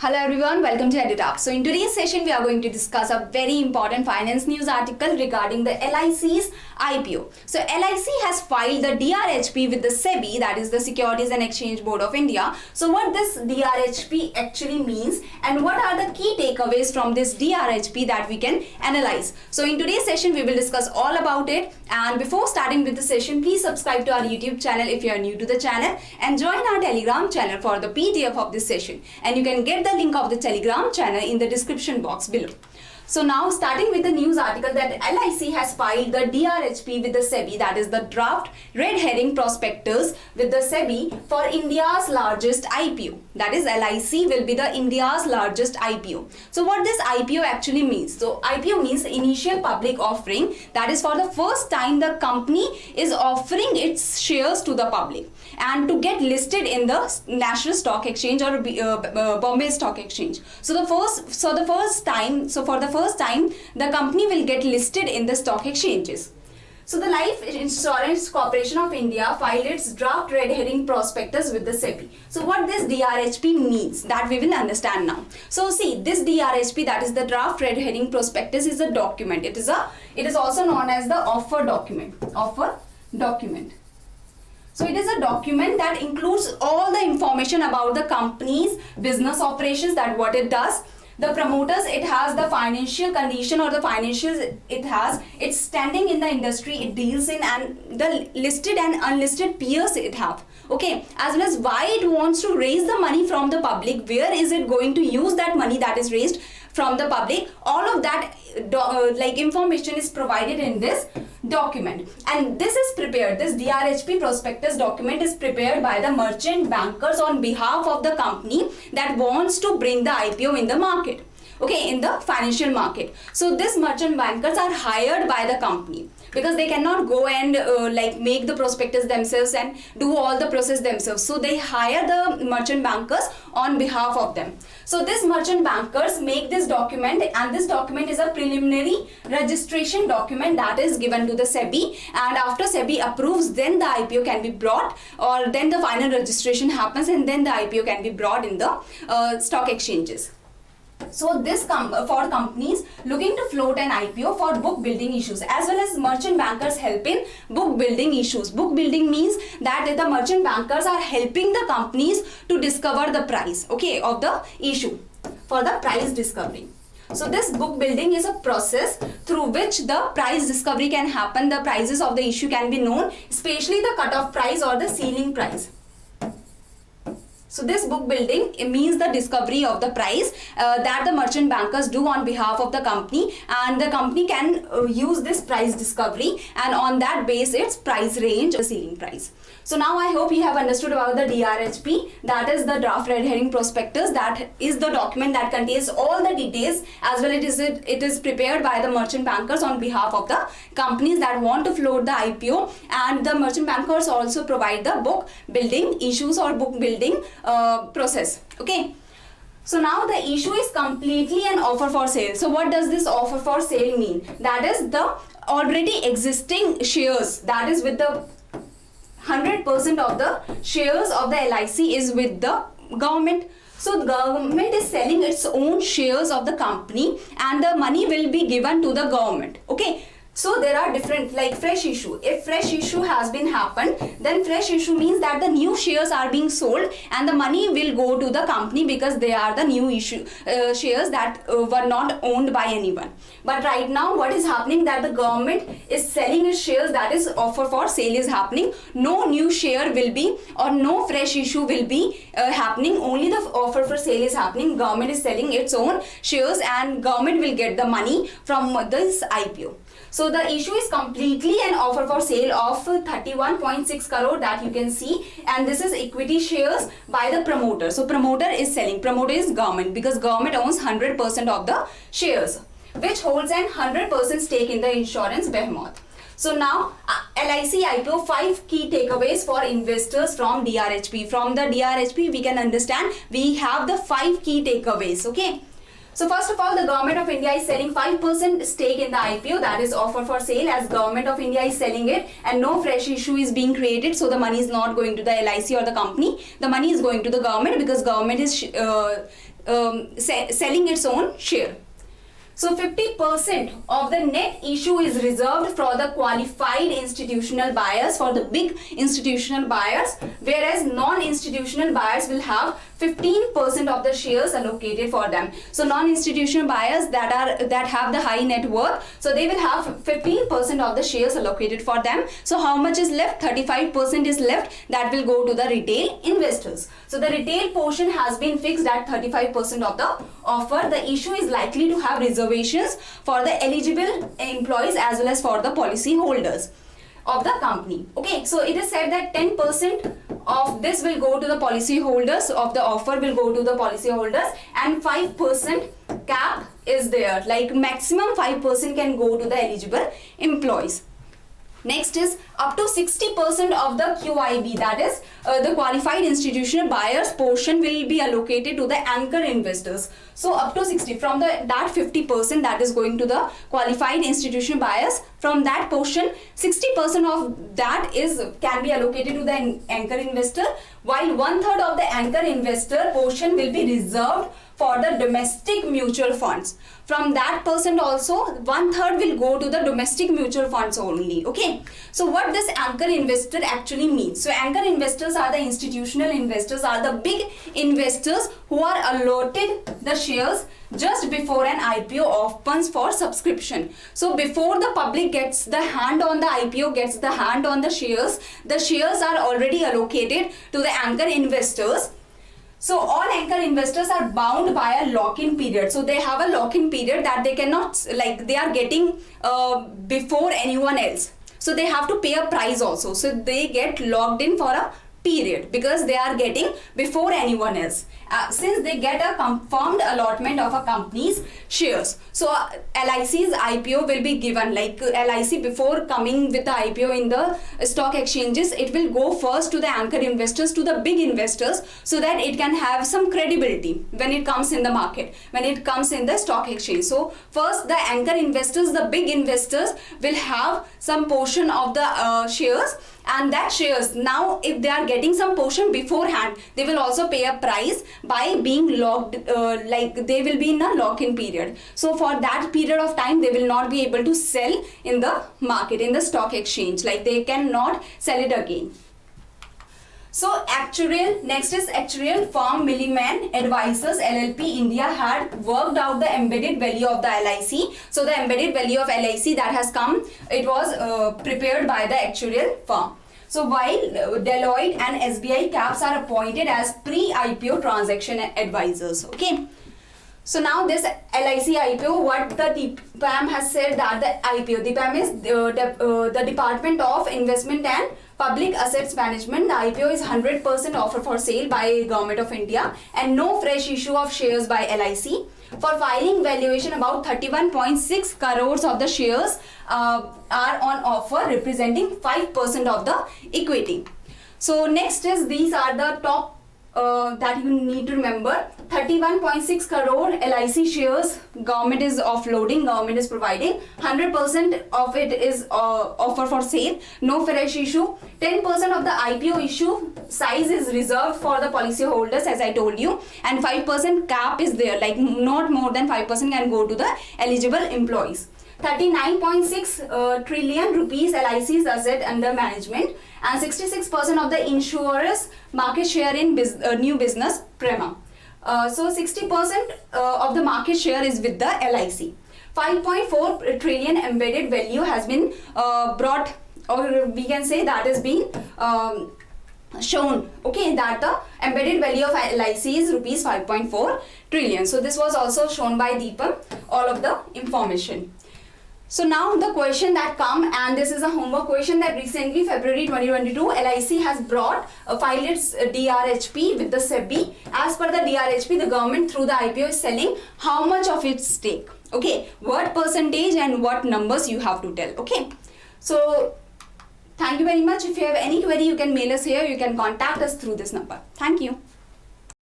Hello everyone, welcome to EduTalk. So in today's session, we are going to discuss a very important finance news article regarding the LIC's IPO. So LIC has filed the DRHP with the SEBI, that is the Securities and Exchange Board of India. So what this DRHP actually means and what are the key takeaways from this DRHP that we can analyze. So in today's session, we will discuss all about it. And before starting with the session, please subscribe to our YouTube channel if you are new to the channel and join our Telegram channel for the PDF of this session. And you can get the link of the Telegram channel in the description box below. So now starting with the news article that LIC has filed the DRHP with the SEBI, that is the draft red herring prospectus with the SEBI for India's largest IPO. That is LIC will be the India's largest IPO. So what this IPO actually means? So IPO means initial public offering. That is for the first time the company is offering its shares to the public and to get listed in the National Stock Exchange or Bombay Stock Exchange. For the first time the company will get listed in the stock exchanges. So the Life Insurance Corporation of India filed its draft red herring prospectus with the SEBI. So what this DRHP means, that we will understand now. So see, this DRHP, that is the draft red herring prospectus, is a document. It is also known as the offer document. So it is a document that includes all the information about the company's business operations, that what it does, the promoters it has, the financial condition or the financials it has, its standing in the industry it deals in, and the listed and unlisted peers it have. Okay, as well as why it wants to raise the money from the public, where is it going to use that money that is raised from the public. All of that information is provided in this document, and this DRHP prospectus document is prepared by the merchant bankers on behalf of the company that wants to bring the IPO in the market, okay, in the financial market. So these merchant bankers are hired by the company because they cannot go and make the prospectus themselves and do all the process themselves. So they hire the merchant bankers on behalf of them. So these merchant bankers make this document, and this document is a preliminary registration document that is given to the SEBI, and after SEBI approves, then the IPO can be brought, or then the final registration happens, and then the IPO can be brought in the stock exchanges. So this for companies looking to float an IPO for book building issues, as well as merchant bankers help in book building issues. Book building means that the merchant bankers are helping the companies to discover the price, okay, of the issue for the price discovery. So this book building is a process through which the price discovery can happen. The prices of the issue can be known, especially the cutoff price or the ceiling price. So this book building, it means the discovery of the price that the merchant bankers do on behalf of the company, and the company can use this price discovery, and on that base its price range, the ceiling price. So now I hope you have understood about the DRHP, that is the draft red herring prospectus. That is the document that contains all the details, as well it is prepared by the merchant bankers on behalf of the companies that want to float the IPO, and the merchant bankers also provide the book building issues or book building process. Okay, so now the issue is completely an offer for sale. So what does this offer for sale mean? That is the already existing shares, that is with the 100% of the shares of the LIC is with the government. So the government is selling its own shares of the company, and the money will be given to the government. Okay, so there are different, like fresh issue. If fresh issue has been happened, then fresh issue means that the new shares are being sold and the money will go to the company because they are the new issue shares that were not owned by anyone. But right now what is happening, that the government is selling its shares, that is offer for sale is happening. No new share will be, or no fresh issue will be happening. Only the offer for sale is happening. Government is selling its own shares and government will get the money from this IPO. So the issue is completely an offer for sale of 31.6 crore that you can see, and this is equity shares by the promoter. So promoter is selling, promoter is government, because government owns 100% of the shares, which holds an 100% stake in the insurance behemoth. So now LIC IPO, 5 key takeaways for investors from DRHP. From the DRHP we can understand we have the 5 key takeaways. Okay, So first of all, the Government of India is selling 5% stake in the IPO, that is offer for sale, as Government of India is selling it and no fresh issue is being created. So the money is not going to the LIC or the company. The money is going to the government because government is selling its own share. So 50% of the net issue is reserved for the qualified institutional buyers, for the big institutional buyers, whereas non-institutional buyers will have 15% of the shares allocated for them. So non-institutional buyers that have the high net worth, so they will have 15% of the shares allocated for them. So how much is left? 35% is left, that will go to the retail investors. So the retail portion has been fixed at 35% of the offer. The issue is likely to have reservations for the eligible employees as well as for the policy holders of the company. Okay, so it is said that 10% of this will go to the policy holders, of the offer will go to the policy holders, and 5% cap is there, like maximum 5% can go to the eligible employees. Next is up to 60% of the QIB, that is the qualified institutional buyers portion will be allocated to the anchor investors. So up to 60, from that 50% that is going to the qualified institutional buyers, from that portion 60% of that can be allocated to the anchor investor, while 1/3 of the anchor investor portion will be reserved for the domestic mutual funds. From that percent also 1/3 will go to the domestic mutual funds only. Okay, so what this anchor investor actually means? So anchor investors are the institutional investors, are the big investors who are allotted the shares just before an IPO opens for subscription. So before the public gets the hand on the IPO, gets the hand on the shares are already allocated to the anchor investors. So all anchor investors are bound by a lock-in period. So they have a lock-in period that they cannot, like they are getting before anyone else. So they have to pay a price also. So they get locked in for a period because they are getting before anyone else. Since they get a confirmed allotment of a company's shares. So LIC's IPO will be given, like LIC before coming with the IPO in the stock exchanges, it will go first to the anchor investors, to the big investors, so that it can have some credibility when it comes in the market, when it comes in the stock exchange. So first the anchor investors, the big investors will have some portion of the shares, and that shares, now if they are getting some portion beforehand, they will also pay a price by being locked, like they will be in a lock-in period. So for that period of time they will not be able to sell in the market, in the stock exchange, like they cannot sell it again. So actuarial, next is actuarial firm Milliman Advisors LLP India had worked out the embedded value of the LIC. So the embedded value of LIC that has come, it was prepared by the actuarial firm. So while Deloitte and SBI Caps are appointed as pre-IPO transaction advisors. Okay. So now this LIC IPO, what the DIPAM has said that the IPO, DIPAM is the Department of Investment and Public Assets Management. The IPO is 100% offer for sale by Government of India and no fresh issue of shares by LIC. For filing valuation, about 31.6 crores of the shares are on offer, representing 5% of the equity. So next is, these are the top that you need to remember. 31.6 crore LIC shares government is offloading, government is providing. 100% of it is offer for sale, no fresh issue. 10% of the IPO issue size is reserved for the policy holders, as I told you, and 5% cap is there, like not more than 5% can go to the eligible employees. 39.6 trillion rupees LIC's asset under management, and 66% of the insurers market share in new business Prema. So 60% of the market share is with the LIC. 5.4 trillion embedded value has been brought, or we can say that is being shown, okay, that the embedded value of LIC is rupees 5.4 trillion. So this was also shown by DIPAM, all of the information. So now the question that come, and this is a homework question, that recently February 2022 LIC has filed its DRHP with the SEBI. As per the DRHP, the government through the IPO is selling how much of its stake, okay, what percentage and what numbers you have to tell. Okay, so thank you very much. If you have any query, you can mail us here, you can contact us through this number. Thank you.